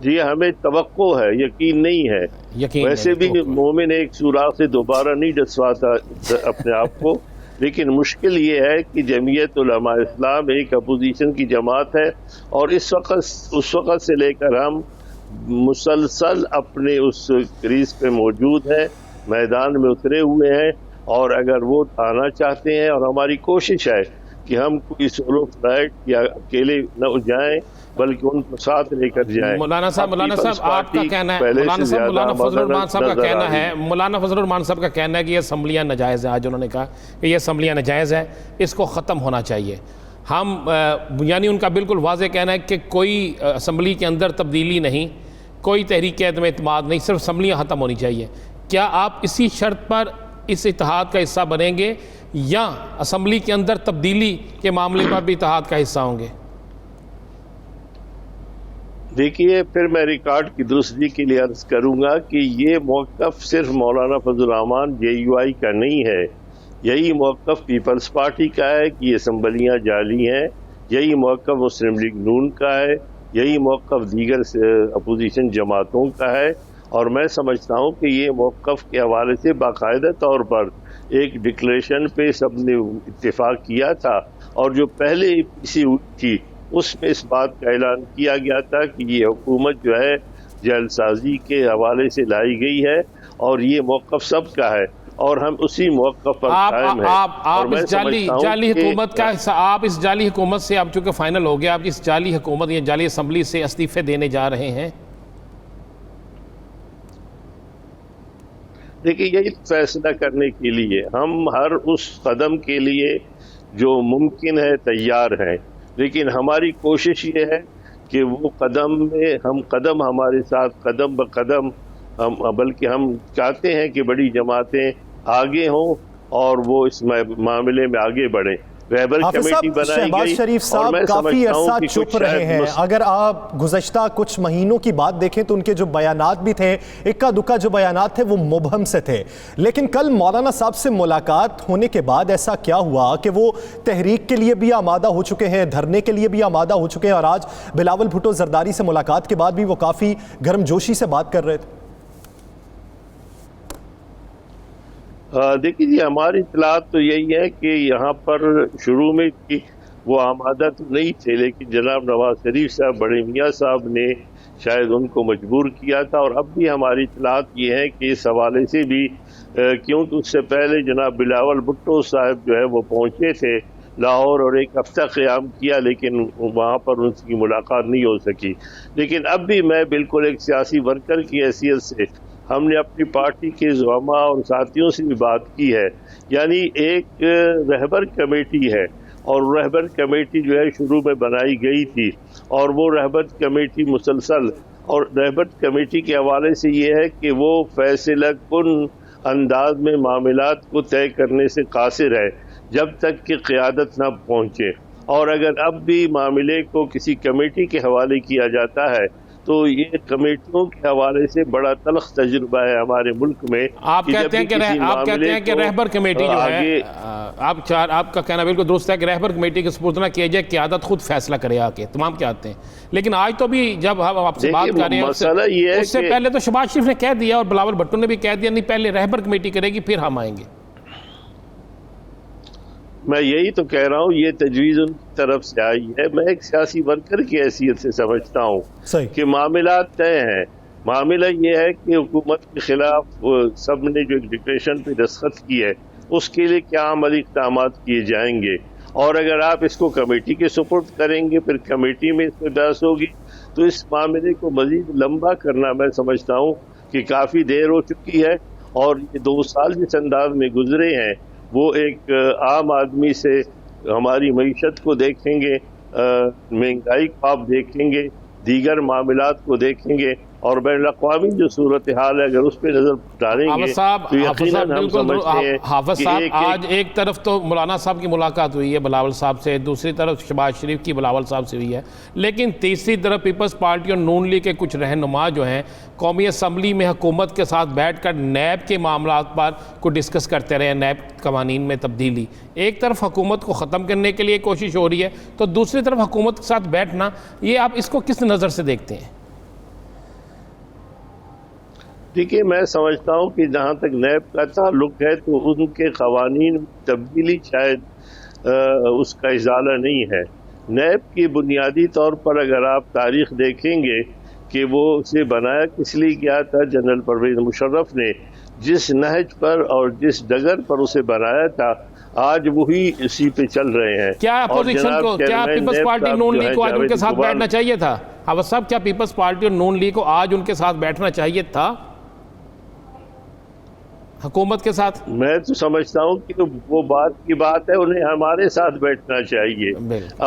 جی ہمیں توقع ہے، یقین نہیں ہے. یقین ویسے بھی مومن ایک سوراخ سے دوبارہ نہیں ڈسواتا اپنے آپ کو، لیکن مشکل یہ ہے کہ جمعیت علماء اسلام ایک اپوزیشن کی جماعت ہے، اور اس وقت سے لے کر ہم مسلسل اپنے اس کریز پہ موجود ہیں، میدان میں اترے ہوئے ہیں، اور اگر وہ آنا چاہتے ہیں، اور ہماری کوشش ہے کہ ہم کوئی سولو فلائٹ یا اکیلے نہ جائیں بلکہ ان کو ساتھ لے کر جائیں. مولانا صاحب آپ کا کہنا ہے، مولانا فضل الرحمان صاحب کا کہنا ہے، مولانا فضل الرحمان صاحب کا کہنا ہے کہ یہ اسمبلیاں ناجائز ہیں. آج انہوں نے کہا کہ یہ اسمبلیاں ناجائز ہیں، اس کو ختم ہونا چاہیے. ہم یعنی ان کا بالکل واضح کہنا ہے کہ کوئی اسمبلی کے اندر تبدیلی نہیں، کوئی تحریک عدم اعتماد نہیں، صرف اسمبلیاں ختم ہونی چاہیے. کیا آپ اسی شرط پر اس اتحاد کا حصہ بنیں گے، یا اسمبلی کے اندر تبدیلی کے معاملے پر بھی اتحاد کا حصہ ہوں گے؟ دیکھیے، پھر میں ریکارڈ کی درستگی کے لیے عرض کروں گا کہ یہ موقف صرف مولانا فضل الرحمان JUI کا نہیں ہے. یہی موقف پیپلز پارٹی کا ہے کہ یہ اسمبلیاں جعلی ہیں، یہی موقف مسلم لیگ نون کا ہے، یہی موقف دیگر اپوزیشن جماعتوں کا ہے. اور میں سمجھتا ہوں کہ یہ موقف کے حوالے سے باقاعدہ طور پر ایک ڈکلیریشن پہ سب نے اتفاق کیا تھا، اور جو پہلے اسی ہوئی تھی اس میں اس بات کا اعلان کیا گیا تھا کہ یہ حکومت جو ہے جیل سازی کے حوالے سے لائی گئی ہے، اور یہ موقف سب کا ہے، اور ہم اسی موقف پر قائم ہیں. آپ اس جعلی حکومت کا حصہ، آپ اس جعلی حکومت سے، اب چونکہ فائنل ہو گیا، آپ اس جعلی حکومت یا جعلی اسمبلی سے استعفے دینے جا رہے ہیں؟ دیکھیے، یہی فیصلہ کرنے کے لیے ہم ہر اس قدم کے لیے جو ممکن ہے تیار ہیں، لیکن ہماری کوشش یہ ہے کہ وہ قدم ہمارے ساتھ قدم بقدم، بلکہ ہم چاہتے ہیں کہ بڑی جماعتیں آگے ہوں اور وہ اس معاملے میں آگے بڑھیں. حافظ صاحب، شہباز شریف صاحب کافی عرصہ چپ رہے ہیں. اگر آپ گزشتہ کچھ مہینوں کی بات دیکھیں تو ان کے جو بیانات بھی تھے، اکا دکا جو بیانات تھے، وہ مبہم سے تھے. لیکن کل مولانا صاحب سے ملاقات ہونے کے بعد ایسا کیا ہوا کہ وہ تحریک کے لیے بھی آمادہ ہو چکے ہیں، دھرنے کے لیے بھی آمادہ ہو چکے ہیں، اور آج بلاول بھٹو زرداری سے ملاقات کے بعد بھی وہ کافی گرم جوشی سے بات کر رہے تھے؟ دیکھیے جی، ہماری اطلاعات تو یہی ہے کہ یہاں پر شروع میں وہ آمادہ تو نہیں تھے، لیکن جناب نواز شریف صاحب، بڑے میاں صاحب نے شاید ان کو مجبور کیا تھا. اور اب بھی ہماری اطلاعات یہ ہے کہ اس حوالے سے بھی، کیونکہ اس سے پہلے جناب بلاول بھٹو صاحب جو ہے وہ پہنچے تھے لاہور اور ایک ہفتہ قیام کیا، لیکن وہاں پر ان کی ملاقات نہیں ہو سکی. لیکن اب بھی میں بالکل ایک سیاسی ورکر کی حیثیت سے، ہم نے اپنی پارٹی کے زعماء اور ساتھیوں سے بھی بات کی ہے. یعنی ایک رہبر کمیٹی ہے، اور رہبر کمیٹی جو ہے شروع میں بنائی گئی تھی، اور وہ رہبر کمیٹی مسلسل، اور رہبر کمیٹی کے حوالے سے یہ ہے کہ وہ فیصلہ کن انداز میں معاملات کو طے کرنے سے قاصر ہے جب تک کہ قیادت نہ پہنچے. اور اگر اب بھی معاملے کو کسی کمیٹی کے حوالے کیا جاتا ہے تو یہ کمیٹیوں کے حوالے سے بڑا تلخ تجربہ ہے ہمارے ملک میں. آپ کہتے ہیں کہ رہبر کمیٹی جو ہے، آپ کا کہنا بالکل درست ہے کہ رہبر کمیٹی کے سپرد نہ کیا جائے، قیادت خود فیصلہ کرے آ کے، تمام کیا ہیں. لیکن آج تو بھی جب ہم آپ سے بات کر رہے ہیں، اس سے پہلے تو شہباز شریف نے کہہ دیا اور بلاول بھٹو نے بھی کہہ دیا، نہیں پہلے رہبر کمیٹی کرے گی پھر ہم آئیں گے. میں یہی تو کہہ رہا ہوں، یہ تجویز ان کی طرف سے آئی ہے. میں ایک سیاسی ورکر کی حیثیت سے سمجھتا ہوں کہ معاملات طے ہیں. معاملہ یہ ہے کہ حکومت کے خلاف سب نے جو ایک ڈکلیریشن پہ دستخط کی ہے، اس کے لیے کیا عملی اقدامات کیے جائیں گے. اور اگر آپ اس کو کمیٹی کے سپرد کریں گے، پھر کمیٹی میں اس پہ بحث ہوگی، تو اس معاملے کو مزید لمبا کرنا میں سمجھتا ہوں کہ کافی دیر ہو چکی ہے. اور یہ 2 سال جس انداز میں گزرے ہیں، وہ ایک عام آدمی سے ہماری معیشت کو دیکھیں گے، مہنگائی کو آپ دیکھیں گے، دیگر معاملات کو دیکھیں گے، اور بین الاقوامی جو صورتحال ہے اگر اس پہ نظر ڈالیں گے تو یقیناً ہم سمجھتے ہیں. حافظ صاحب، آج ایک طرف تو مولانا صاحب کی ملاقات ہوئی ہے بلاول صاحب سے، دوسری طرف شہباز شریف کی بلاول صاحب سے ہوئی ہے، لیکن تیسری طرف پیپلز پارٹی اور نون لیگ کے کچھ رہنما جو ہیں قومی اسمبلی میں حکومت کے ساتھ بیٹھ کر نیب کے معاملات پر کو ڈسکس کرتے رہے ہیں، نیب قوانین میں تبدیلی. ایک طرف حکومت کو ختم کرنے کے لیے کوشش ہو رہی ہے، تو دوسری طرف حکومت کے ساتھ بیٹھنا، یہ آپ اس کو کس نظر سے دیکھتے ہیں؟ دیکھیے میں سمجھتا ہوں کہ جہاں تک نیب کا تعلق ہے تو ان کے قوانین تبدیلی شاید اس کا ازالہ نہیں ہے. نیب کی بنیادی طور پر اگر آپ تاریخ دیکھیں گے کہ وہ اسے بنایا کس لیے کیا تھا، جنرل پرویز مشرف نے جس نہج پر اور جس ڈگر پر اسے بنایا تھا آج وہی اسی پہ چل رہے ہیں. کیا اپوزیشن کو، کیا پیپلز پارٹی نون لیگ کو آج ان کے ساتھ بیٹھنا چاہیے تھا؟ حافظ صاحب کیا پیپلز پارٹی اور نون لیگ کو آج ان کے ساتھ بیٹھنا چاہیے تھا حکومت کے ساتھ؟ میں تو سمجھتا ہوں کہ وہ بات کی بات ہے، انہیں ہمارے ساتھ بیٹھنا چاہیے،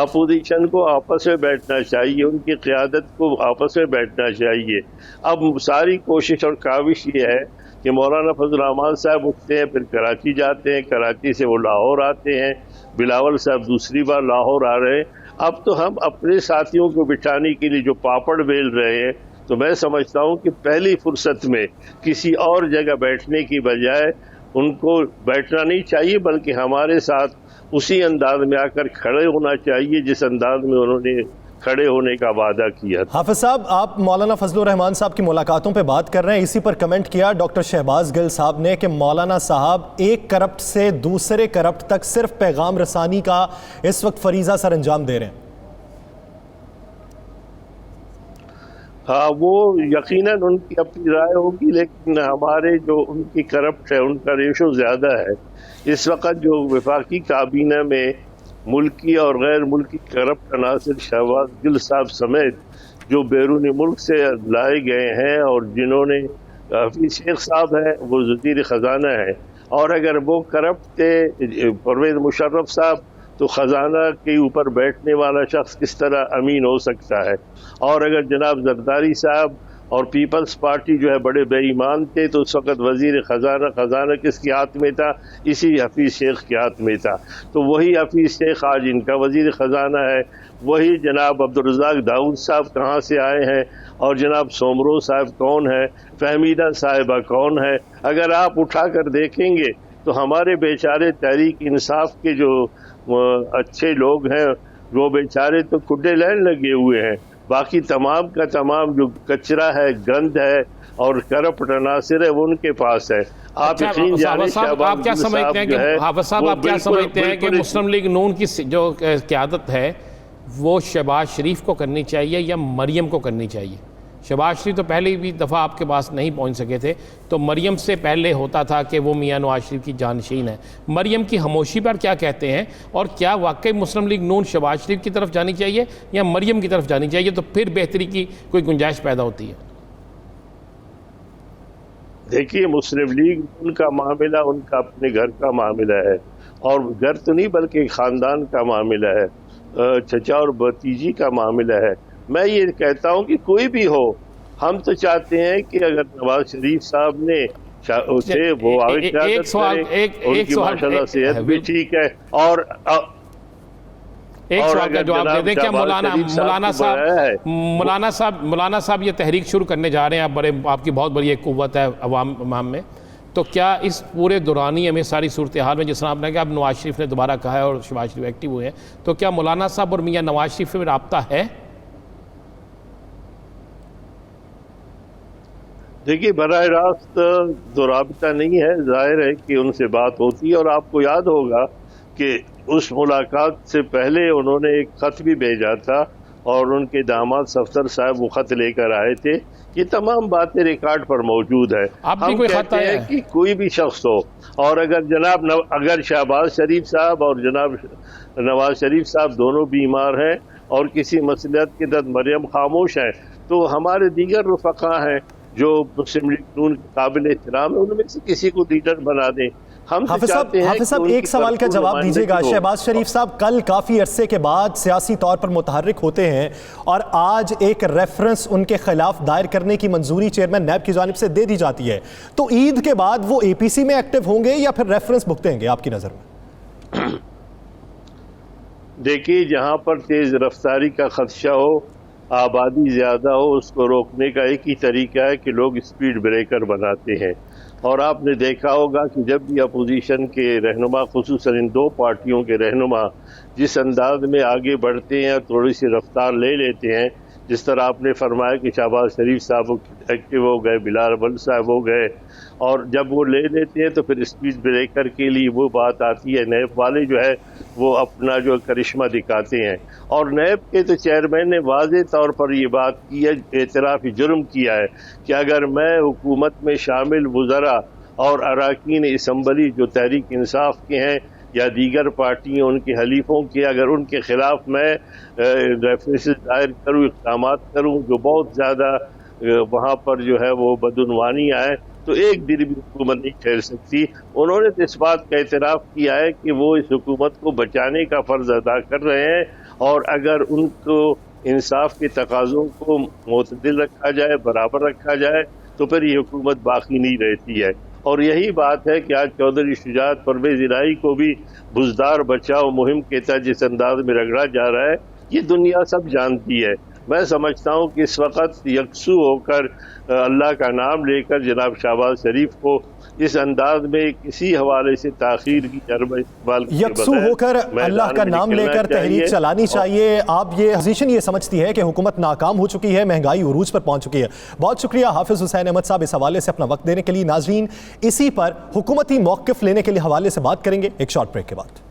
اپوزیشن کو آپس میں بیٹھنا چاہیے، ان کی قیادت کو آپس میں بیٹھنا چاہیے. اب ساری کوشش اور کاوش یہ ہے کہ مولانا فضل الرحمان صاحب اٹھتے ہیں، پھر کراچی جاتے ہیں، کراچی سے وہ لاہور آتے ہیں، بلاول صاحب دوسری بار لاہور آ رہے ہیں. اب تو ہم اپنے ساتھیوں کو بٹھانے کے لیے جو پاپڑ بیل رہے ہیں، تو میں سمجھتا ہوں کہ پہلی فرصت میں کسی اور جگہ بیٹھنے کی بجائے ان کو بیٹھنا نہیں چاہیے، بلکہ ہمارے ساتھ اسی انداز میں آ کر کھڑے ہونا چاہیے جس انداز میں انہوں نے کھڑے ہونے کا وعدہ کیا تھا. حافظ صاحب، آپ مولانا فضل الرحمان صاحب کی ملاقاتوں پہ بات کر رہے ہیں، اسی پر کمنٹ کیا ڈاکٹر شہباز گل صاحب نے کہ مولانا صاحب ایک کرپٹ سے دوسرے کرپٹ تک صرف پیغام رسانی کا اس وقت فریضہ سر انجام دے رہے ہیں. ہاں، وہ یقیناً ان کی اپنی رائے ہوگی، لیکن ہمارے جو ان کی کرپٹ ہے ان کا ریشو زیادہ ہے. اس وقت جو وفاقی کابینہ میں ملکی اور غیر ملکی کرپٹ عناصر شہباز گل صاحب سمیت جو بیرون ملک سے لائے گئے ہیں، اور جنہوں نے حفیظ شیخ صاحب ہیں وہ وزیر خزانہ ہیں، اور اگر وہ کرپٹ تھے پرویز مشرف صاحب تو خزانہ کے اوپر بیٹھنے والا شخص کس طرح امین ہو سکتا ہے. اور اگر جناب زرداری صاحب اور پیپلز پارٹی جو ہے بڑے بے ایمان تھے تو اس وقت وزیر خزانہ کس کے ہاتھ میں تھا؟ اسی حفیظ شیخ کے ہاتھ میں تھا. تو وہی حفیظ شیخ آج ان کا وزیر خزانہ ہے. وہی جناب عبدالرزاق داؤد صاحب کہاں سے آئے ہیں، اور جناب سومرو صاحب کون ہے، فہمیدہ صاحبہ کون ہے. اگر آپ اٹھا کر دیکھیں گے تو ہمارے بیچارے تحریک انصاف کے جو اچھے لوگ ہیں وہ بیچارے تو کڈے لین لگے ہوئے ہیں. باقی تمام کا تمام جو کچرا ہے، گند ہے اور کرپٹ عناصر ہے وہ ان کے پاس ہے. آپ یقین جانیں آپ کیا سمجھتے ہیں کہ حافظ صاحب آپ کیا سمجھتے ہیں کہ مسلم لیگ نون کی جو قیادت ہے وہ شہباز شریف کو کرنی چاہیے یا مریم کو کرنی چاہیے؟ شہباز شریف تو پہلی بھی دفعہ آپ کے پاس نہیں پہنچ سکے تھے، تو مریم سے پہلے ہوتا تھا کہ وہ میاں نواز شریف کی جانشین ہے. مریم کی خاموشی پر کیا کہتے ہیں، اور کیا واقعی مسلم لیگ نون شہباز شریف کی طرف جانی چاہیے یا مریم کی طرف جانی چاہیے؟ تو پھر بہتری کی کوئی گنجائش پیدا ہوتی ہے. دیکھیے، مسلم لیگ ان کا معاملہ ان کا اپنے گھر کا معاملہ ہے، اور گھر تو نہیں بلکہ خاندان کا معاملہ ہے، چچا اور بھتیجی کا معاملہ ہے. میں یہ کہتا ہوں کہ کوئی بھی ہو، ہم تو چاہتے ہیں کہ اگر نواز شریف صاحب نے وہ آگے قیادت کرے، ان کی ماشاءاللہ صحت بھی ٹھیک ہے. اور ایک سوال کا جواب دے دیں، کیا مولانا صاحب یہ تحریک شروع کرنے جا رہے ہیں، آپ کی بہت بڑی ایک قوت ہے عوام میں، تو کیا اس پورے دورانی ہمیں ساری صورتحال میں جس طرح آپ نے کہا اب نواز شریف نے دوبارہ کہا ہے اور شہباز شریف ایکٹیو ہوئے ہیں، تو کیا مولانا صاحب اور میاں نواز شریف میں رابطہ ہے؟ دیکھیے، براہ راست تو رابطہ نہیں ہے، ظاہر ہے کہ ان سے بات ہوتی ہے. اور آپ کو یاد ہوگا کہ اس ملاقات سے پہلے انہوں نے ایک خط بھی بھیجا تھا، اور ان کے داماد صفدر صاحب وہ خط لے کر آئے تھے. یہ تمام باتیں ریکارڈ پر موجود ہے. ہم کہتے ہیں کہ کوئی بھی شخص ہو، اور اگر شہباز شریف صاحب اور جناب نواز شریف صاحب دونوں بیمار ہیں اور کسی مصلحت کے تحت مریم خاموش ہیں، تو ہمارے دیگر رفقا ہیں جو مسلم لیگ نون کے قابل احترام ہے، ان میں سے کسی کو لیڈر بنا دیں. حافظ صاحب ایک سوال کا جواب دیجیے گا. شہباز شریف صاحب کل کافی عرصے کے بعد سیاسی طور پر متحرک ہوتے ہیں، اور آج ایک ریفرنس ان کے خلاف دائر کرنے کی منظوری چیئرمین نیب کی جانب سے دے دی جاتی ہے، تو عید کے بعد وہ اے پی سی میں ایکٹیو ہوں گے یا پھر ریفرنس بھگتیں گے آپ کی نظر میں؟ دیکھیے، جہاں پر تیز رفتاری کا خدشہ ہو، آبادی زیادہ ہو، اس کو روکنے کا ایک ہی طریقہ ہے کہ لوگ اسپیڈ بریکر بناتے ہیں. اور آپ نے دیکھا ہوگا کہ جب بھی اپوزیشن کے رہنما، خصوصاً ان دو پارٹیوں کے رہنما جس انداز میں آگے بڑھتے ہیں اور تھوڑی سی رفتار لے لیتے ہیں، جس طرح آپ نے فرمایا کہ شہباز شریف صاحب ایکٹیو ہو گئے، بلال اول صاحب ہو گئے، اور جب وہ لے لیتے ہیں تو پھر اسپیچ بریکر کے لیے وہ بات آتی ہے، نیب والے جو ہے وہ اپنا جو کرشمہ دکھاتے ہیں، اور نیب کے تو چیئرمین نے واضح طور پر یہ بات کی ہے، اعتراف جرم کیا ہے کہ اگر میں حکومت میں شامل وزراء اور اراکین اسمبلی جو تحریک انصاف کے ہیں یا دیگر پارٹیوں ان کے حلیفوں کے، اگر ان کے خلاف میں ریفرنسز دائر کروں، اقدامات کروں جو بہت زیادہ وہاں پر جو ہے وہ بدعنوانی آئے، تو ایک دن بھی حکومت نہیں ٹھہر سکتی۔ انہوں نے تو اس بات کا اعتراف کیا ہے کہ وہ اس حکومت کو بچانے کا فرض ادا کر رہے ہیں، اور اگر ان کو انصاف کے تقاضوں کو معتدل رکھا جائے، برابر رکھا جائے، تو پھر یہ حکومت باقی نہیں رہتی ہے۔ اور یہی بات ہے کہ آج چودھری شجاعت پرویز الہی کو بھی بزدار بچاؤ مہم کے تحت جس انداز میں رگڑا جا رہا ہے، یہ دنیا سب جانتی ہے۔ میں سمجھتا ہوں کہ اس وقت یکسو ہو کر اللہ کا نام لے کر جناب شہباز شریف کو اس انداز میں کسی حوالے سے تاخیر کی جرم استعمال کے یکسو ہو کر اللہ کا نام لے کر تحریک چلانی چاہیے۔ آپ یہ پوزیشن یہ سمجھتی ہے کہ حکومت ناکام ہو چکی ہے، مہنگائی عروج پر پہنچ چکی ہے؟ بہت شکریہ حافظ حسین احمد صاحب اس حوالے سے اپنا وقت دینے کے لیے۔ ناظرین، اسی پر حکومتی موقف لینے کے لیے حوالے سے بات کریں گے ایک شارٹ بریک کے بعد۔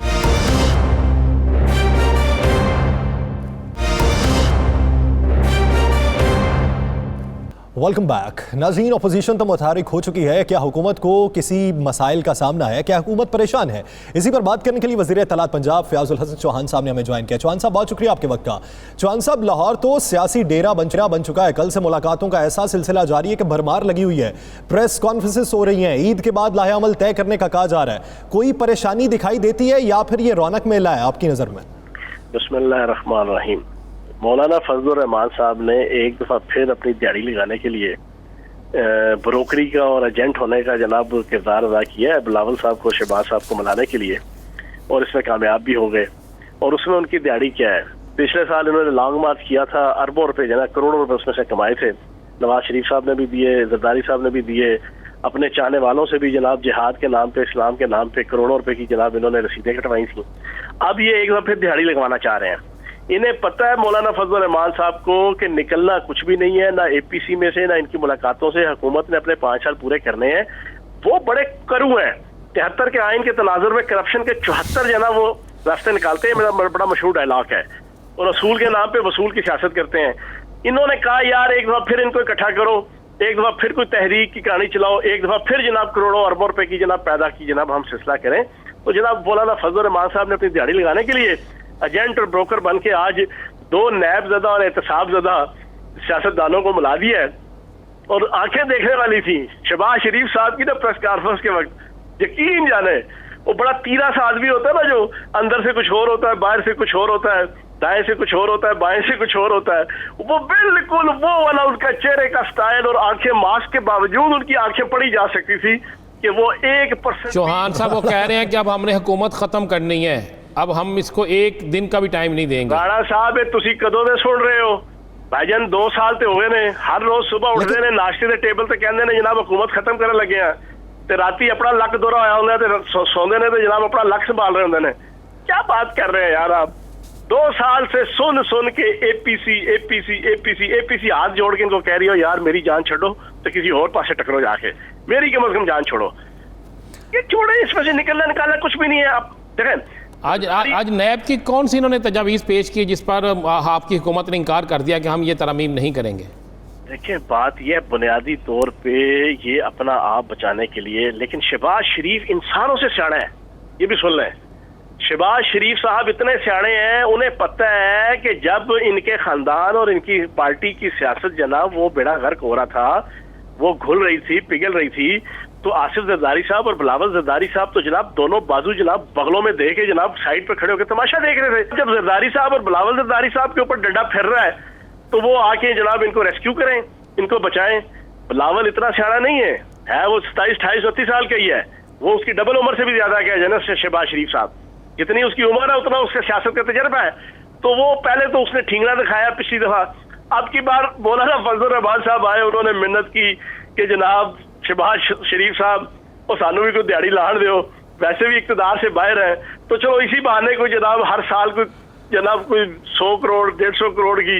Welcome back. ناظرین، اپوزیشن تو متحرک ہو چکی ہے، کیا حکومت کو کسی مسائل کا سامنا ہے؟ کیا حکومت پریشان ہے؟ اسی پر بات کرنے کے لیے وزیر اطلاعات پنجاب فیاض الحسن چوہان صاحب نے ہمیں جوائن کیا۔ چوہان صاحب بہت شکریہ آپ کے وقت کا۔ چوہان صاحب، لاہور تو سیاسی ڈیرا بن چکا ہے، کل سے ملاقاتوں کا ایسا سلسلہ جاری ہے کہ بھرمار لگی ہوئی ہے، پریس کانفرنسز ہو رہی ہیں، عید کے بعد لاہے عمل طے کرنے کا کہا جا رہا ہے، کوئی پریشانی دکھائی دیتی ہے یا پھر یہ رونق میلہ ہے آپ کی نظر میں؟ بسم اللہ الرحمن الرحیم۔ مولانا فضل الرحمان صاحب نے ایک دفعہ پھر اپنی دیہڑی لگانے کے لیے بروکری کا اور ایجنٹ ہونے کا جناب کردار ادا کیا ہے بلاول صاحب کو، شہباز صاحب کو ملانے کے لیے، اور اس میں کامیاب بھی ہو گئے۔ اور اس میں ان کی دیہڑی کیا ہے؟ پچھلے سال انہوں نے لانگ مارچ کیا تھا، اربوں روپے کروڑوں روپے اس میں سے کمائے تھے۔ نواز شریف صاحب نے بھی دیے، زرداری صاحب نے بھی دیے، اپنے چاہنے والوں سے بھی جناب جہاد کے نام پہ، اسلام کے نام پہ کروڑوں روپے کی جناب انہوں نے رسیدیں کٹوائی تھیں۔ اب یہ ایک دفعہ پھر دیہڑی لگوانا چاہ رہے ہیں۔ انہیں پتہ ہے مولانا فضل الرحمان صاحب کو کہ نکلنا کچھ بھی نہیں ہے، نہ اے پی سی میں سے نہ ان کی ملاقاتوں سے حکومت نے اپنے 5 سال پورے کرنے ہیں۔ وہ بڑے کرو ہیں، 73 کے آئین کے تناظر میں کرپشن کے 74 جناب وہ راستے نکالتے ہیں، میرا بڑا مشہور ڈائلاگ ہے، اور رسول کے نام پہ وصول کی سیاست کرتے ہیں۔ انہوں نے کہا یار ایک دفعہ پھر ان کو اکٹھا کرو، ایک دفعہ پھر کوئی تحریک کی کہانی چلاؤ، ایک دفعہ پھر جناب کروڑوں اربوں روپے کی جناب پیدا کی جناب ہم سلسلہ کریں۔ تو جناب مولانا فضل الرحمان صاحب نے اپنی دیہڑی لگانے کے لیے ایجنٹ اور بروکر بن کے آج 2 نیب زدہ اور احتساب زدہ سیاستدانوں کو ملا دیا ہے، اور آنکھیں دیکھنے والی تھی شہباز شریف صاحب کی نا پریس کانفرنس کے وقت، یقین جانے وہ بڑا تیرا سا آدمی ہوتا ہے نا، جو اندر سے کچھ اور ہوتا ہے، باہر سے کچھ اور ہوتا ہے، دائیں سے کچھ اور ہوتا ہے، بائیں سے کچھ اور ہوتا ہے، وہ بالکل وہ والا ان کا چہرے کا سٹائل اور آنکھیں ماسک کے باوجود ان کی آنکھیں پڑی جا سکتی تھی کہ وہ 1% چوہان صاحب وہ کہہ رہے ہیں کہ اب ہم نے حکومت ختم کرنی ہے، اب ہم اس کو ایک دن کا بھی ٹائم نہیں دیں گے۔ رانا صاحب تسی کدوں دے سن رہے ہو بھائی جان؟ 2 سال تے ہوئے نے، ہر روز صبح اٹھتے نے ناشتے دے ٹیبل تے کہندے نے جناب حکومت ختم کرنے لگے ہیں، تے راتی اپنا لک دورہ ہویا ہوندا تے سوندے نے تے جناب اپنا لک سنبھال رہے ہوندے نے۔ کیا بات کر رہے ہیں یار آپ؟ 2 سال سے سن کے اے پی سی ہاتھ جوڑ کے ان کو کہہ رہی ہو یار میری جان چھوڑو تو کسی اور پاسے ٹکرو، جا کے میری کم از کم جان چھوڑو۔ یہ چھوڑے، اس میں سے نکلنا کچھ بھی نہیں ہے۔ آپ دیکھیں آج نیب کی کون سی انہوں نے تجاویز پیش کی جس پر آپ کی حکومت نے انکار کر دیا کہ ہم یہ ترمیم نہیں کریں گے؟ دیکھیں بات یہ بنیادی طور پہ یہ اپنا آپ بچانے کے لیے، لیکن شہباز شریف انسانوں سے سیاڑا ہے، یہ بھی سن لیں۔ شہباز شریف صاحب اتنے سیاڑے ہیں، انہیں پتہ ہے کہ جب ان کے خاندان اور ان کی پارٹی کی سیاست جناب وہ بیڑا غرق ہو رہا تھا، وہ گھل رہی تھی، پگھل رہی تھی، تو آصف زرداری صاحب اور بلاول زرداری صاحب تو جناب دونوں بازو جناب بغلوں میں دے کے جناب سائڈ پہ کھڑے ہو کے تماشا دیکھ رہے تھے۔ جب زرداری صاحب اور بلاول زرداری صاحب کے اوپر ڈنڈا پھر رہا ہے تو وہ آ کے جناب ان کو ریسکیو کریں، ان کو بچائیں۔ بلاول اتنا سیاڑا نہیں ہے وہ 27, 28, 29 سال کا ہی ہے، وہ اس کی ڈبل عمر سے بھی زیادہ کیا جناب شہباز شریف صاحب، جتنی اس کی عمر ہے اتنا اس کے سیاست کا تجربہ ہے۔ تو وہ پہلے تو اس نے ٹھینگنا دکھایا پچھلی دفعہ، اب کی بار مولانا فضل الرحمان صاحب آئے، انہوں نے منت کی کہ جناب شہباز شریف صاحب اور سانو بھی کوئی دیہڑی لان دیو، ویسے بھی اقتدار سے باہر ہیں، تو چلو اسی بہانے کو جناب ہر سال کوئی جناب کوئی 100 کروڑ 150 کروڑ کی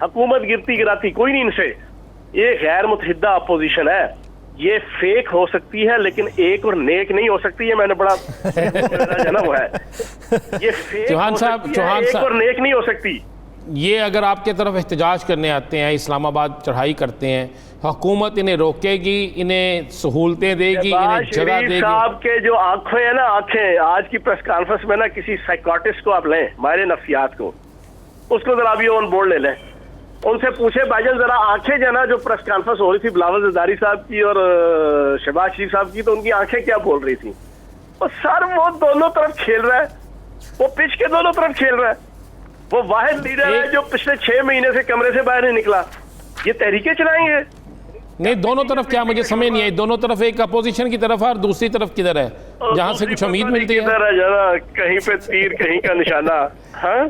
حکومت گرتی گراتی کوئی نہیں ان سے. یہ غیر متحدہ اپوزیشن ہے, یہ فیک ہو سکتی ہے لیکن ایک اور نیک نہیں ہو سکتی ہے. میں نے بڑا جانا ہوا ہے, یہ فیک چوہان صاحب ایک اور نیک نہیں ہو سکتی. یہ اگر آپ کی طرف احتجاج کرنے آتے ہیں, اسلام آباد چڑھائی کرتے ہیں, حکومت انہیں روکے گی, انہیں سہولتیں دے گی, انہیں جگہ دے گی. صاحب کے جو آنکھیں ہیں نا, آنکھیں, آج کی پریس کانفرنس میں نا کسی سائیکاٹسٹ کو آپ لیں, ماہر نفسیات کو, اس کو ذرا ابھی آن بورڈ لے لیں, ان سے پوچھے بھائی جان ذرا آنکھیں جو ہے نا, جو پریس کانفرنس ہو رہی تھی بلاول زرداری صاحب کی اور شہباز شریف صاحب کی, تو ان کی آنکھیں کیا بول رہی تھیں؟ اور سر وہ دونوں طرف کھیل رہا ہے, وہ پچ کے دونوں طرف کھیل رہا ہے. وہ واحد لیڈر ہے جو پچھلے 6 مہینے سے کمرے سے باہر نہیں نکلا. یہ تحریکیں چلائیں گے؟ نہیں, دونوں طرف کیا, مجھے سمجھ نہیں آئی. دونوں طرف ایک اپوزیشن کی طرف ہے اور دوسری طرف کدھر ہے جہاں سے کچھ امید ملتی ہے؟ کدھر ہے جانا, کہیں پہ تیر کہیں کا نشانہ. ہاں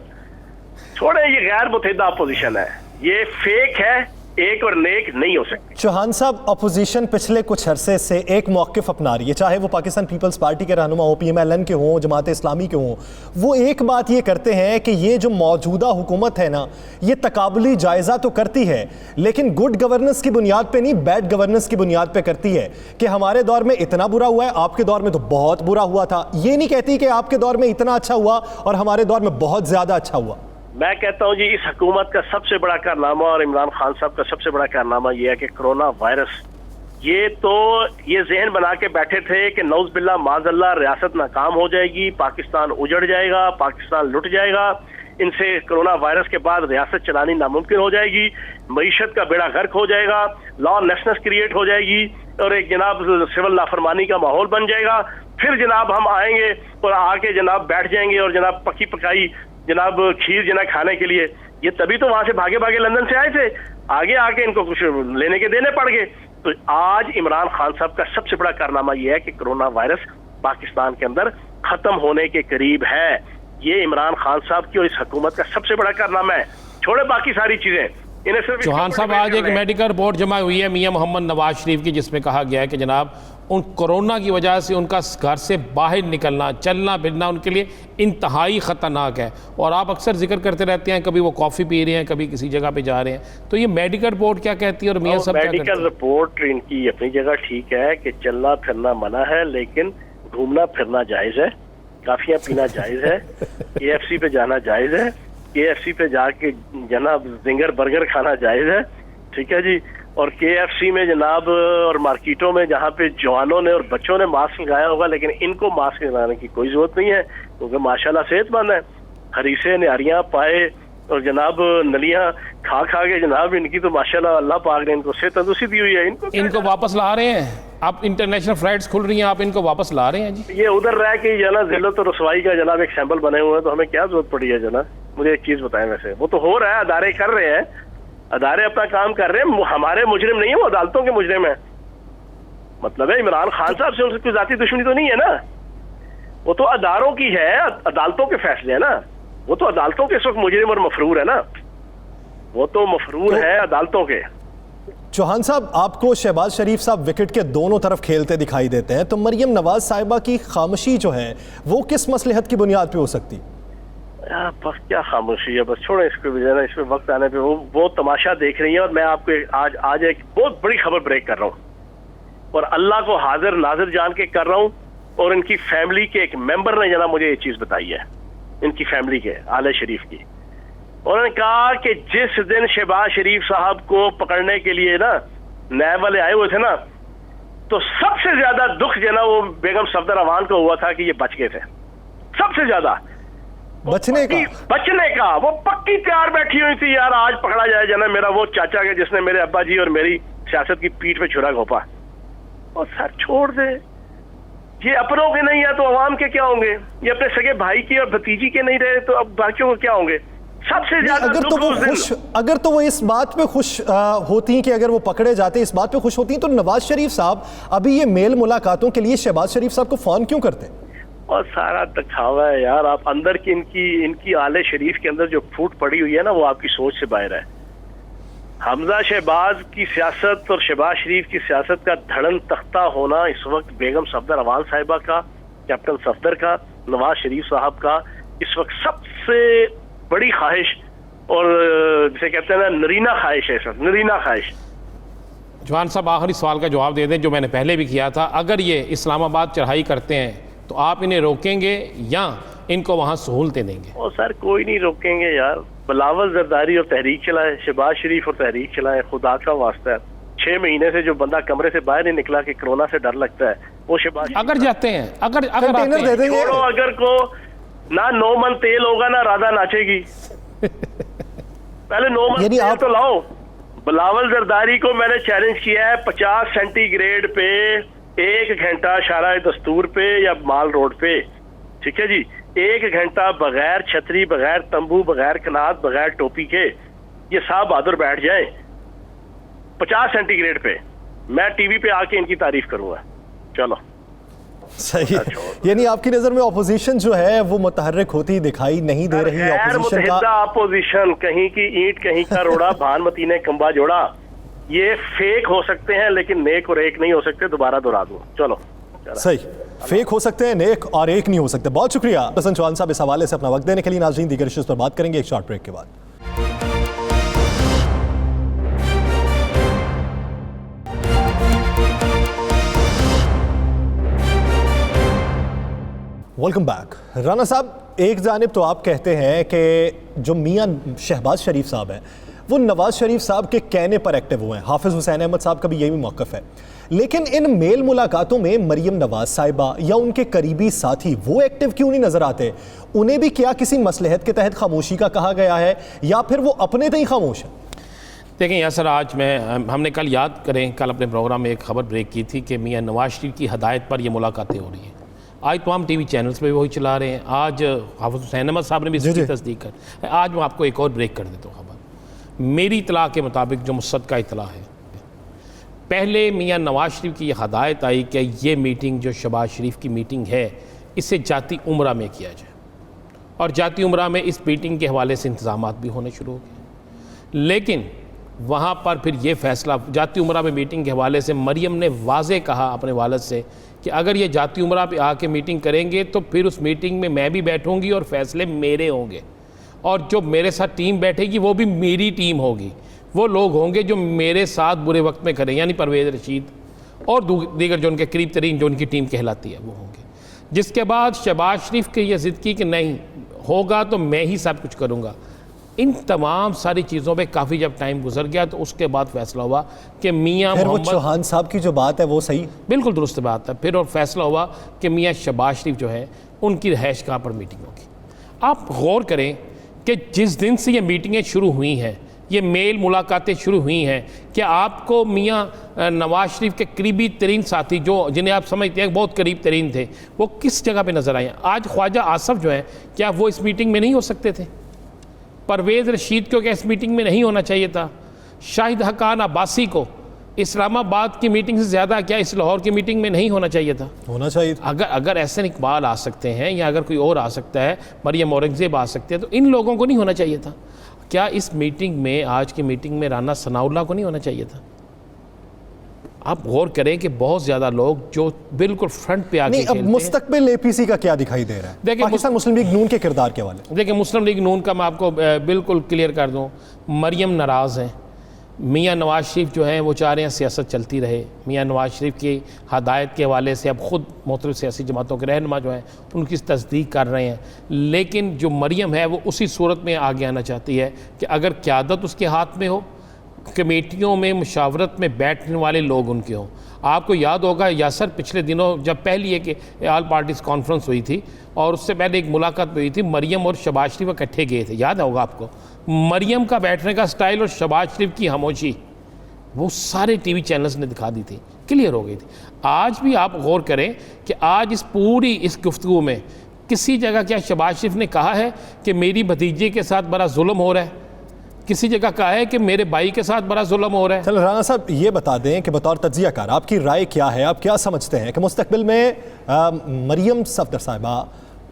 چھوڑیں, یہ غیر متحدہ اپوزیشن ہے, یہ فیک ہے, ایک اور نیک نہیں ہو سکتی. چوہان صاحب, اپوزیشن پچھلے کچھ عرصے سے ایک موقف اپنا رہی ہے, چاہے وہ پاکستان پیپلز پارٹی کے رہنما ہوں, PMLN کے ہوں, جماعت اسلامی کے ہوں. وہ ایک بات یہ کرتے ہیں کہ یہ جو موجودہ حکومت ہے نا, یہ تقابلی جائزہ تو کرتی ہے لیکن گڈ گورننس کی بنیاد پہ نہیں, بیڈ گورننس کی بنیاد پہ کرتی ہے کہ ہمارے دور میں اتنا برا ہوا ہے, آپ کے دور میں تو بہت برا ہوا تھا. یہ نہیں کہتی کہ آپ کے دور میں اتنا اچھا ہوا اور ہمارے دور میں بہت زیادہ اچھا ہوا. میں کہتا ہوں جی, اس حکومت کا سب سے بڑا کارنامہ اور عمران خان صاحب کا سب سے بڑا کارنامہ یہ ہے کہ کرونا وائرس, یہ ذہن بنا کے بیٹھے تھے کہ نعوذ باللہ معاذ اللہ ریاست ناکام ہو جائے گی, پاکستان اجڑ جائے گا, پاکستان لٹ جائے گا, ان سے کرونا وائرس کے بعد ریاست چلانی ناممکن ہو جائے گی, معیشت کا بیڑا غرق ہو جائے گا, لا لیسنس کریٹ ہو جائے گی اور ایک جناب سول نافرمانی کا ماحول بن جائے گا. پھر جناب ہم آئیں گے اور آ کے جناب بیٹھ جائیں گے اور جناب پکی پکائی جناب کھیر جناب کھانے کے لیے. یہ تبھی تو وہاں سے بھاگے بھاگے لندن سے آئے تھے, آگے آ کے ان کو کچھ لینے کے دینے پڑ گئے. تو آج عمران خان صاحب کا سب سے بڑا کارنامہ یہ ہے کہ کرونا وائرس پاکستان کے اندر ختم ہونے کے قریب ہے. یہ عمران خان صاحب کی اور اس حکومت کا سب سے بڑا کارنامہ ہے. چھوڑے باقی ساری چیزیں. چوہان صاحب, آج ایک میڈیکل رپورٹ جمع ہوئی ہے میاں محمد نواز شریف کی, جس میں کہا گیا ہے کہ جناب ان کورونا کی وجہ سے ان کا گھر سے باہر نکلنا, چلنا پھرنا ان کے لیے انتہائی خطرناک ہے. اور آپ اکثر ذکر کرتے رہتے ہیں, کبھی وہ کافی پی رہے ہیں, کبھی کسی جگہ پہ جا رہے ہیں. تو یہ میڈیکل رپورٹ کیا کہتی ہے اور میاں صاحب کیا کہتے ہیں؟ میڈیکل رپورٹ ان کی اپنی جگہ ٹھیک ہے کہ چلنا پھرنا منع ہے, لیکن گھومنا پھرنا جائز ہے, کافیاں پینا جائز ہے, KFC پہ جانا جائز ہے, KFC پہ جا کے جناب زنگر برگر کھانا جائز ہے, ٹھیک ہے جی. اور KFC میں جناب اور مارکیٹوں میں جہاں پہ جوانوں نے اور بچوں نے ماسک لگایا ہوگا, لیکن ان کو ماسک لگانے کی کوئی ضرورت نہیں ہے کیونکہ ماشاءاللہ صحت مند ہے. ہریسے نہاریاں پائے اور جناب نلیاں کھا کھا کے جناب ان کی تو ماشاءاللہ اللہ پاک نے ان کو صحت تندرستی دی ہوئی ہے. ان کو واپس لا رہے ہیں, آپ انٹرنیشنل فلائٹس کھل رہی ہیں, آپ ان کو واپس لا رہے ہیں جی. یہ ادھر رہ کے جناب ذلت اور رسوائی کا جناب ایک سیمپل بنے ہوئے ہیں, تو ہمیں کیا ضرورت پڑی ہے جناب؟ مجھے ایک چیز بتائیں, ویسے وہ تو ہو رہا ہے, ادارے کر رہے ہیں, ادارے اپنا کام کر رہے ہیں, ہمارے مجرم نہیں ہیں, وہ عدالتوں کے مجرم ہیں. مطلب ہے عمران خان صاحب سے ان سے کوئی ذاتی دشمنی تو نہیں ہے نا, وہ تو اداروں کی ہے, عدالتوں کے فیصلے ہیں نا, وہ تو عدالتوں کے اس وقت مجرم اور مفرور ہے نا, وہ تو مفرور ہے عدالتوں کے. چوہان صاحب, آپ کو شہباز شریف صاحب وکٹ کے دونوں طرف کھیلتے دکھائی دیتے ہیں, تو مریم نواز صاحبہ کی خاموشی جو ہے وہ کس مصلحت کی بنیاد پہ ہو سکتی؟ بس کیا خاموشی ہے, بس چھوڑیں اس کو بھی, اس پہ وقت آنے پہ وہ تماشا دیکھ رہی ہیں. اور میں آپ کو آج ایک بہت بڑی خبر بریک کر رہا ہوں, اور اللہ کو حاضر ناظر جان کے کر رہا ہوں. اور ان کی فیملی کے ایک ممبر نے جناب مجھے یہ چیز بتائی ہے, ان کی فیملی کے آل شریف کی. انہوں نے کہا کہ جس دن شہباز شریف صاحب کو پکڑنے کے لیے نا نیب والے آئے ہوئے تھے نا, تو سب سے زیادہ دکھ جو ہے نا وہ بیگم صفدر امان کو ہوا تھا کہ یہ بچ گئے تھے. سب سے زیادہ بچنے کا وہ پکی تیار بیٹھی ہوئی تھی, یار آج پکڑا جائے جنا میرا وہ چاچا کے جس نے میرے ابا جی اور میری سیاست کی پیٹھ پہ چھرا گھونپا. اور سر چھوڑ دے, یہ اپنوں کے نہیں ہے تو عوام کے کیا ہوں گے؟ یہ اپنے سگے بھائی کی اور بھتیجی کے نہیں رہے تو اب باقیوں کو کیا ہوں گے؟ سب سے زیادہ اگر تو وہ اس بات پہ خوش ہوتی کہ اگر وہ پکڑے جاتے, اس بات پہ خوش ہوتی, تو نواز شریف صاحب ابھی یہ میل ملاقاتوں کے لیے شہباز شریف صاحب کو فون کیوں کرتے ہیں؟ اور سارا دکھاوا ہے یار. آپ اندر کی ان کی آل شریف کے اندر جو پھوٹ پڑی ہوئی ہے نا, وہ آپ کی سوچ سے باہر ہے. حمزہ شہباز کی سیاست اور شہباز شریف کی سیاست کا دھڑن تختہ ہونا اس وقت بیگم صفدر امان صاحبہ کا, کیپٹن صفدر کا, نواز شریف صاحب کا اس وقت سب سے بڑی خواہش اور جسے کہتے ہیں نا نرینا خواہش ہے سر، نرینا خواہش. جوان صاحب آخری سوال کا جواب دے دیں جو میں نے پہلے بھی کیا تھا. اگر یہ اسلام آباد چڑھائی کرتے ہیں تو آپ انہیں روکیں گے یا ان کو وہاں سہولتیں دیں گے؟ اور سر کوئی نہیں روکیں گے یار. بلاول زرداری اور تحریک چلائے، شہباز شریف اور تحریک چلائے، خدا کا واسطہ ہے. 6 مہینے سے جو بندہ کمرے سے باہر نہیں نکلا کہ کرونا سے ڈر لگتا ہے، وہ شہباز اگر جاتے ہیں اگر آتے ہیں چھوڑو. اگر کو نہ 9 من تیل ہوگا نہ رادا ناچے گی. پہلے 9 من تیل تو لاؤ. بلاول زرداری کو میں نے چیلنج کیا ہے 50 سینٹی گریڈ پہ 1 گھنٹہ شارع دستور پہ یا مال روڈ پہ، ٹھیک ہے جی، 1 گھنٹہ بغیر چھتری، بغیر تمبو، بغیر کنات، بغیر ٹوپی کے یہ صاحب بہادر بیٹھ جائیں 50 سینٹی گریڈ پہ. میں ٹی وی پہ آ کے ان کی تعریف کروں گا. چلو صحیح. یعنی آپ کی نظر میں اپوزیشن جو ہے وہ متحرک ہوتی دکھائی نہیں دے رہی. اپوزیشن کا اپوزیشن کہیں کی اینٹ کہیں کا روڑا، بھانمتی نے کمبا جوڑا. یہ فیک ہو سکتے ہیں لیکن نیک اور ایک نہیں ہو سکتے. دوبارہ دہرا دوں. چلو صحیح، فیک ہو سکتے ہیں، نیک اور ایک نہیں ہو سکتے. بہت شکریہ حسن چوہان صاحب اس حوالے سے اپنا وقت دینے کے لیے. ناظرین دیگر ایشوز پر بات کریں گے ایک شارٹ بریک کے بعد. Welcome back. رانا صاحب، ایک جانب تو آپ کہتے ہیں کہ جو میاں شہباز شریف صاحب ہیں وہ نواز شریف صاحب کے کہنے پر ایکٹیو ہوئے ہیں. حافظ حسین احمد صاحب کا بھی یہی موقف ہے. لیکن ان میل ملاقاتوں میں مریم نواز صاحبہ یا ان کے قریبی ساتھی وہ ایکٹیو کیوں نہیں نظر آتے؟ انہیں بھی کیا کسی مصلحت کے تحت خاموشی کا کہا گیا ہے یا پھر وہ اپنے تئیں خاموش ہیں؟ دیکھیں یاسر، آج ہم نے کل یاد کریں، کل اپنے پروگرام میں ایک خبر بریک کی تھی کہ میاں نواز شریف کی ہدایت پر یہ ملاقاتیں ہو رہی ہیں. آج تمام ٹی وی چینلز پہ وہی چلا رہے ہیں. آج حافظ حسین احمد صاحب نے بھی اس کی تصدیق کر. آج میں آپ کو ایک اور بریک کر دیتا ہوں خبر. میری اطلاع کے مطابق جو مصدقہ اطلاع ہے، پہلے میاں نواز شریف کی یہ ہدایت آئی کہ یہ میٹنگ جو شہباز شریف کی میٹنگ ہے اسے جاتی عمرہ میں کیا جائے، اور جاتی عمرہ میں اس میٹنگ کے حوالے سے انتظامات بھی ہونے شروع ہو گئے. لیکن وہاں پر پھر یہ فیصلہ جاتی عمرہ میں میٹنگ کے حوالے سے مریم نے واضح کہا اپنے والد سے کہ اگر یہ جاتی عمرہ پہ آ کے میٹنگ کریں گے تو پھر اس میٹنگ میں بھی بیٹھوں گی اور فیصلے میرے ہوں گے، اور جو میرے ساتھ ٹیم بیٹھے گی وہ بھی میری ٹیم ہوگی. وہ لوگ ہوں گے جو میرے ساتھ برے وقت میں کریں، یعنی پرویز رشید اور دیگر جو ان کے قریب ترین جو ان کی ٹیم کہلاتی ہے وہ ہوں گے. جس کے بعد شہباز شریف کی یہ ضد کی کہ نہیں ہوگا تو میں ہی سب کچھ کروں گا. ان تمام ساری چیزوں پہ کافی جب ٹائم گزر گیا تو اس کے بعد فیصلہ ہوا کہ میاں محمد چوہان صاحب کی جو بات ہے وہ صحیح، بالکل درست بات ہے. پھر اور فیصلہ ہوا کہ میاں شہباز شریف جو ہے ان کی رہائش گاہ پر میٹنگ ہوگی. آپ غور کریں کہ جس دن سے یہ میٹنگیں شروع ہوئی ہیں، یہ میل ملاقاتیں شروع ہوئی ہیں، کہ آپ کو میاں نواز شریف کے قریبی ترین ساتھی جو جنہیں آپ سمجھتے ہیں بہت قریب ترین تھے وہ کس جگہ پہ نظر آئے ہیں؟ آج خواجہ آصف جو ہیں کیا وہ اس میٹنگ میں نہیں ہو سکتے تھے؟ پرویز رشید کو کیا اس میٹنگ میں نہیں ہونا چاہیے تھا؟ شاہد حقان عباسی کو اسلام آباد کی میٹنگ سے زیادہ کیا اس لاہور کی میٹنگ میں نہیں ہونا چاہیے تھا؟ ہونا چاہیے تھا. اگر احسن اقبال آ سکتے ہیں یا اگر کوئی اور آ سکتا ہے، مریم اورنگزیب آ سکتے ہیں، تو ان لوگوں کو نہیں ہونا چاہیے تھا؟ کیا اس میٹنگ میں، آج کی میٹنگ میں رانا ثناء اللہ کو نہیں ہونا چاہیے تھا؟ آپ غور کریں کہ بہت زیادہ لوگ جو بالکل فرنٹ پہ آگے اب مستقبل اے پی سی کا کیا دکھائی دے رہا ہے پاکستان مسلم لیگ نون کے کردار کے حوالے؟ دیکھیں مسلم لیگ نون کا میں آپ کو بالکل کلیئر کر دوں. مریم ناراض ہیں. میاں نواز شریف جو ہیں وہ چاہ رہے ہیں سیاست چلتی رہے. میاں نواز شریف کی ہدایت کے حوالے سے اب خود مختلف سیاسی جماعتوں کے رہنما جو ہیں ان کی تصدیق کر رہے ہیں. لیکن جو مریم ہے وہ اسی صورت میں آگے آنا چاہتی ہے کہ اگر قیادت اس کے ہاتھ میں ہو، کمیٹیوں میں مشاورت میں بیٹھنے والے لوگ ان کے ہوں. آپ کو یاد ہوگا یاسر، پچھلے دنوں جب پہلی ایک آل پارٹیز کانفرنس ہوئی تھی اور اس سے پہلے ایک ملاقات ہوئی تھی، مریم اور شہباز شریف اکٹھے گئے تھے، یاد ہوگا آپ کو. مریم کا بیٹھنے کا سٹائل اور شہباز شریف کی خاموشی وہ سارے ٹی وی چینلز نے دکھا دی تھی، کلیئر ہو گئی تھی. آج بھی آپ غور کریں کہ آج اس پوری اس گفتگو میں کسی جگہ کیا شہباز شریف نے کہا ہے کہ میری بھتیجے کے ساتھ بڑا ظلم ہو رہا ہے؟ کسی جگہ کہا ہے کہ میرے بھائی کے ساتھ بڑا ظلم ہو رہا ہے؟ چلو رانا صاحب یہ بتا دیں کہ بطور تجزیہ کار آپ کی رائے کیا ہے؟ آپ کیا سمجھتے ہیں کہ مستقبل میں مریم صفدر صاحبہ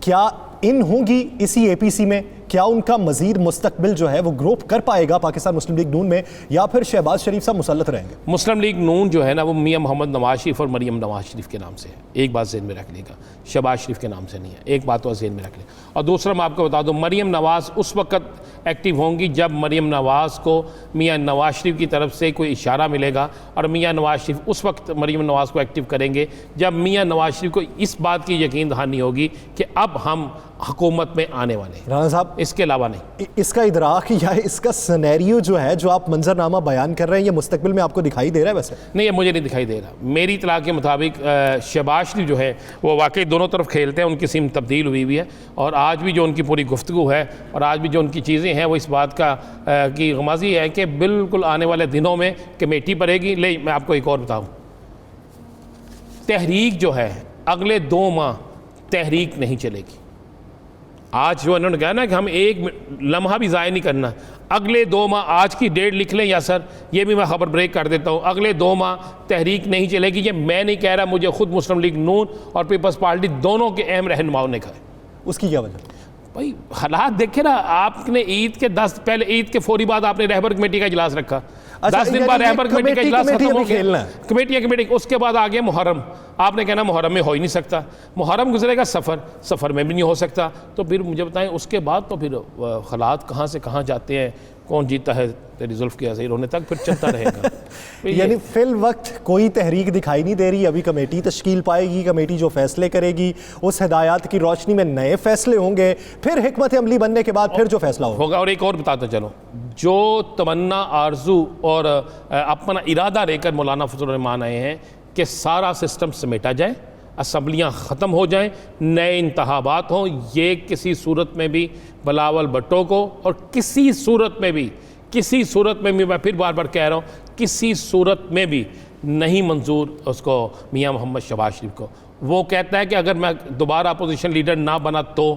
کیا ان ہوں گی اسی اے پی سی میں کیا ان کا مزید مستقبل جو ہے وہ گرو کر پائے گا پاکستان مسلم لیگ نون میں، یا پھر شہباز شریف صاحب مسلط رہیں گے؟ مسلم لیگ نون جو ہے نا وہ میاں محمد نواز شریف اور مریم نواز شریف کے نام سے ہے، ایک بات ذہن میں رکھ لے گا، شہباز شریف کے نام سے نہیں ہے، ایک بات تو ذہن میں رکھ لیں۔ اور دوسرا میں آپ کو بتا دوں، مریم نواز اس وقت ایکٹیو ہوں گی جب مریم نواز کو میاں نواز شریف کی طرف سے کوئی اشارہ ملے گا، اور میاں نواز شریف اس وقت مریم نواز کو ایکٹیو کریں گے جب میاں نواز شریف کو اس بات کی یقین دہانی ہوگی کہ اب ہم حکومت میں آنے والے ہیں، رانا صاحب اس کے علاوہ نہیں۔ اس کا ادراک یا اس کا سینیریو جو ہے جو آپ منظرنامہ بیان کر رہے ہیں، یہ مستقبل میں آپ کو دکھائی دے رہا ہے؟ ویسے نہیں، یہ مجھے نہیں دکھائی دے رہا۔ میری اطلاع کے مطابق شہباز شریف جو ہے وہ واقعی دونوں طرف کھیلتے ہیں، ان کی سیم تبدیل ہوئی ہے، اور آج بھی جو ان کی پوری گفتگو ہے اور آج بھی جو ان کی چیزیں ہیں وہ اس بات کا کی غمازی ہے کہ بالکل آنے والے دنوں میں کمیٹی بنے گی۔ لے میں آپ کو ایک اور بتاؤں، تحریک جو ہے اگلے 2 ماہ تحریک نہیں چلے گی۔ آج جو انہوں نے کہا نا کہ ہم ایک لمحہ بھی ضائع نہیں کرنا، اگلے 2 ماہ، آج کی ڈیٹ لکھ لیں یاسر، یہ بھی میں خبر بریک کر دیتا ہوں، اگلے 2 ماہ تحریک نہیں چلے گی۔ یہ میں نہیں کہہ رہا، مجھے خود مسلم لیگ نون اور پیپلز پارٹی دونوں کے اہم رہنماؤں نے کہا ہے۔ اس کی کیا وجہ؟ بھائی حالات دیکھیں نا، آپ نے عید کے پہلے عید کے فوری بعد آپ نے رہبر کمیٹی کا اجلاس رکھا، 10 دن بعد رہبر کمیٹی کا اجلاس ختم ہو گیا، کمیٹی، اس کے بعد آگیا محرم، آپ نے کہنا محرم میں ہو ہی نہیں سکتا، محرم گزرے گا سفر میں بھی نہیں ہو سکتا، تو پھر مجھے بتائیں اس کے بعد تو پھر حالات کہاں سے کہاں جاتے ہیں، کون جیتا ہے تیری زلف کے عزیر ہونے تک، پھر چلتا رہے گا۔ یعنی فی الوقت کوئی تحریک دکھائی نہیں دے رہی، ابھی کمیٹی تشکیل پائے گی، کمیٹی جو فیصلے کرے گی اس ہدایات کی روشنی میں نئے فیصلے ہوں گے، پھر حکمت عملی بننے کے بعد پھر جو فیصلہ ہوگا۔ اور ایک اور بتاتا چلو، جو تمنا، آرزو اور اپنا ارادہ لے کر مولانا فضل الرحمان آئے ہیں کہ سارا سسٹم سمیٹا جائے، اسمبلیاں ختم ہو جائیں، نئے انتخابات ہوں، یہ کسی صورت میں بھی بلاول بھٹو کو، اور کسی صورت میں بھی میں پھر بار بار کہہ رہا ہوں، کسی صورت میں بھی نہیں منظور اس کو میاں محمد شہباز شریف کو۔ وہ کہتا ہے کہ اگر میں دوبارہ اپوزیشن لیڈر نہ بنا تو،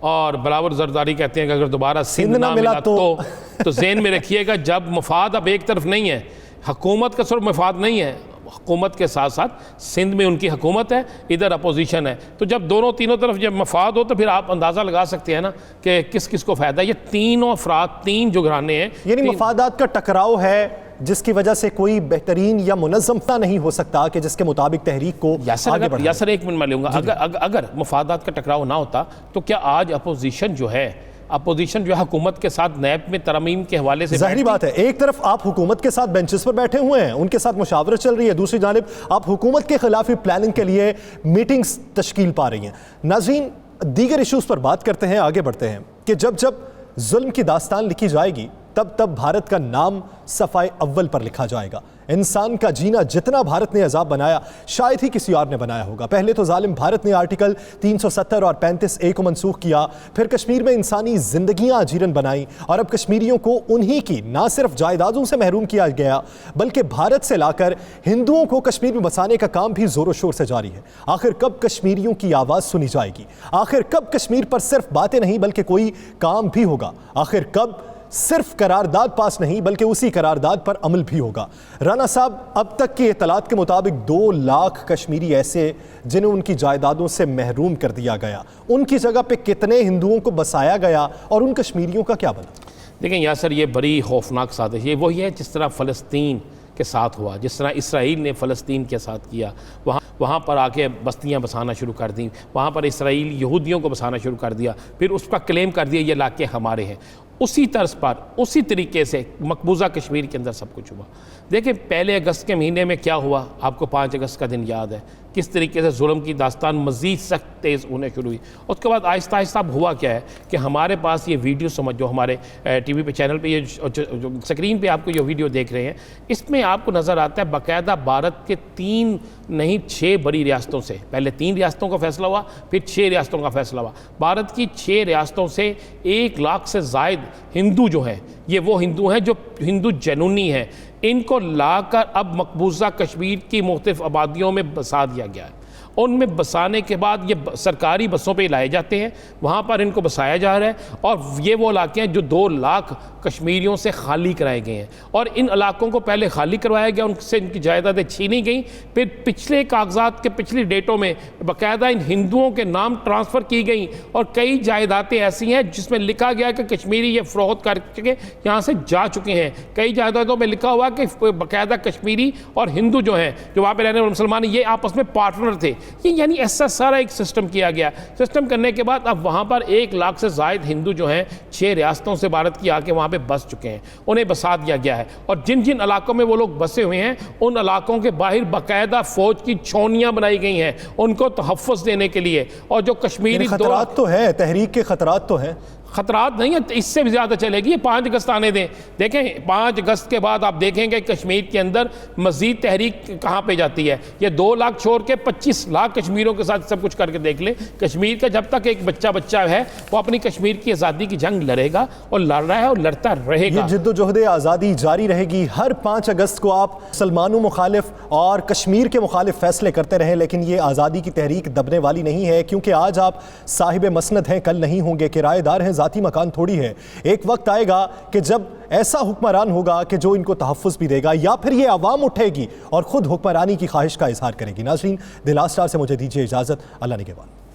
اور بلاول زرداری کہتے ہیں کہ اگر دوبارہ سندھ نہ ملا تو ذہن میں رکھیے گا، جب مفاد اب ایک طرف نہیں ہے، حکومت کا صرف مفاد نہیں ہے، حکومت کے ساتھ ساتھ سندھ میں ان کی حکومت ہے، ادھر اپوزیشن ہے، تو جب تینوں طرف جب مفاد ہو تو پھر آپ اندازہ لگا سکتے ہیں نا کہ کس کس کو فائدہ ہے۔ یہ تینوں افراد، 3 جو گھرانے ہیں، یعنی مفادات کا ٹکراؤ ہے جس کی وجہ سے کوئی بہترین یا منظم نہیں ہو سکتا کہ جس کے مطابق تحریک کو آگے بڑھانا۔ یاسر ایک منٹ میں لوں گا، اگر مفادات کا ٹکراؤ نہ ہوتا تو کیا آج اپوزیشن جو ہے حکومت کے ساتھ نیب میں ترمیم کے حوالے سے، ظاہری بات ہے ایک طرف آپ حکومت کے ساتھ بینچز پر بیٹھے ہوئے ہیں، ان کے ساتھ مشاورت چل رہی ہے، دوسری جانب آپ حکومت کے خلاف پلاننگ کے لیے میٹنگز تشکیل پا رہی ہیں۔ ناظرین، دیگر ایشوز پر بات کرتے ہیں، آگے بڑھتے ہیں کہ جب ظلم کی داستان لکھی جائے گی تب بھارت کا نام صفحہ اول پر لکھا جائے گا۔ انسان کا جینا جتنا بھارت نے عذاب بنایا شاید ہی کسی اور نے بنایا ہوگا۔ پہلے تو ظالم بھارت نے آرٹیکل 370 اور 35A کو منسوخ کیا، پھر کشمیر میں انسانی زندگیاں اجیرن بنائیں، اور اب کشمیریوں کو انہی کی نہ صرف جائیدادوں سے محروم کیا گیا بلکہ بھارت سے لا کر ہندوؤں کو کشمیر میں بسانے کا کام بھی زور و شور سے جاری ہے۔ آخر کب کشمیریوں کی آواز سنی جائے گی؟ آخر کب کشمیر پر صرف باتیں نہیں بلکہ کوئی کام بھی ہوگا؟ آخر کب صرف قرارداد پاس نہیں بلکہ اسی قرارداد پر عمل بھی ہوگا؟ رانا صاحب، اب تک کی اطلاعات کے مطابق 2 لاکھ کشمیری ایسے جنہیں ان کی جائیدادوں سے محروم کر دیا گیا، ان کی جگہ پہ کتنے ہندوؤں کو بسایا گیا اور ان کشمیریوں کا کیا بنا؟ دیکھیں یاسر، یہ بڑی خوفناک سازش ہے، یہ وہی ہے جس طرح فلسطین کے ساتھ ہوا، جس طرح اسرائیل نے فلسطین کے ساتھ کیا، وہاں پر آ کے بستیاں بسانا شروع کر دیں، وہاں پر اسرائیل یہودیوں کو بسانا شروع کر دیا، پھر اس کا کلیم کر دیا یہ علاقے ہمارے ہیں۔ اسی طرز پر، اسی طریقے سے مقبوضہ کشمیر کے اندر سب کچھ ہوا۔ دیکھیں 1 اگست کے مہینے میں کیا ہوا، آپ کو 5 اگست کا دن یاد ہے، کس طریقے سے ظلم کی داستان مزید سخت تیز ہونے شروع ہوئی۔ اس کے بعد آہستہ آہستہ اب ہوا کیا ہے کہ ہمارے پاس یہ ویڈیو جو ہمارے ٹی وی پہ چینل پہ یہ جو سکرین پہ آپ کو یہ ویڈیو دیکھ رہے ہیں، اس میں آپ کو نظر آتا ہے باقاعدہ بھارت کے 3 نہیں 6 بڑی ریاستوں سے، پہلے 3 ریاستوں کا فیصلہ ہوا، پھر 6 ریاستوں کا فیصلہ ہوا۔ بھارت کی 6 ریاستوں سے 1 لاکھ سے زائد ہندو جو ہیں، یہ وہ ہندو ہیں جو ہندو جنونی ہیں، ان کو لا کر اب مقبوضہ کشمیر کی مختلف آبادیوں میں بسا دیا گیا ہے۔ ان میں بسانے کے بعد یہ سرکاری بسوں پہ لائے جاتے ہیں, وہاں پر ان کو بسایا جا رہا ہے, اور یہ وہ علاقے ہیں جو 2 لاکھ کشمیریوں سے خالی کرائے گئے ہیں, اور ان علاقوں کو پہلے خالی کروایا گیا, ان سے ان کی جائیدادیں چھینی گئیں, پھر پچھلے کاغذات کے پچھلی ڈیٹوں میں باقاعدہ ان ہندوؤں کے نام ٹرانسفر کی گئیں, اور کئی جائیدادیں ایسی ہیں جس میں لکھا گیا کہ کشمیری یہ فروخت کر کے یہاں سے جا چکے ہیں. کئی جائیدادوں میں لکھا ہوا کہ باقاعدہ کشمیری اور ہندو جو ہیں, جو وہاں پہ رہنے والے مسلمان, یہ آپس میں پارٹنر تھے. یہ یعنی ایسا سارا ایک سسٹم کیا گیا. سسٹم کرنے کے بعد اب وہاں پر 1 لاکھ سے زائد ہندو جو ہیں 6 ریاستوں سے بھارت کی آ کے وہاں پہ بس چکے ہیں, انہیں بسا دیا گیا ہے. اور جن جن علاقوں میں وہ لوگ بسے ہوئے ہیں ان علاقوں کے باہر باقاعدہ فوج کی چھاؤنیاں بنائی گئی ہیں ان کو تحفظ دینے کے لیے. اور جو کشمیری خطرات تو ہے, تحریک کے خطرات تو ہیں. خطرات نہیں ہیں, اس سے بھی زیادہ چلے گی. 5 اگست آنے دیں, دیکھیں 5 اگست کے بعد آپ دیکھیں گے کشمیر کے اندر مزید تحریک کہاں پہ جاتی ہے. یہ 2 لاکھ چھوڑ کے 25 لاکھ کشمیروں کے ساتھ سب کچھ کر کے دیکھ لیں. کشمیر کا جب تک ایک بچہ ہے وہ اپنی کشمیر کی آزادی کی جنگ لڑے گا, اور لڑ رہا ہے اور لڑتا رہے گا. یہ جد و جہد آزادی جاری رہے گی. ہر 5 اگست کو آپ مسلمانوں مخالف اور کشمیر کے مخالف فیصلے کرتے رہیں, لیکن یہ آزادی کی تحریک دبنے والی نہیں ہے, کیونکہ آج آپ صاحب مسند ہیں, کل نہیں ہوں گے. کرایہ دار ہیں, ذاتی مکان تھوڑی ہے. ایک وقت آئے گا کہ جب ایسا حکمران ہوگا کہ جو ان کو تحفظ بھی دے گا, یا پھر یہ عوام اٹھے گی اور خود حکمرانی کی خواہش کا اظہار کرے گی. ناظرین, دی لاسٹ آور سے مجھے دیجیے اجازت. اللہ نگہبان.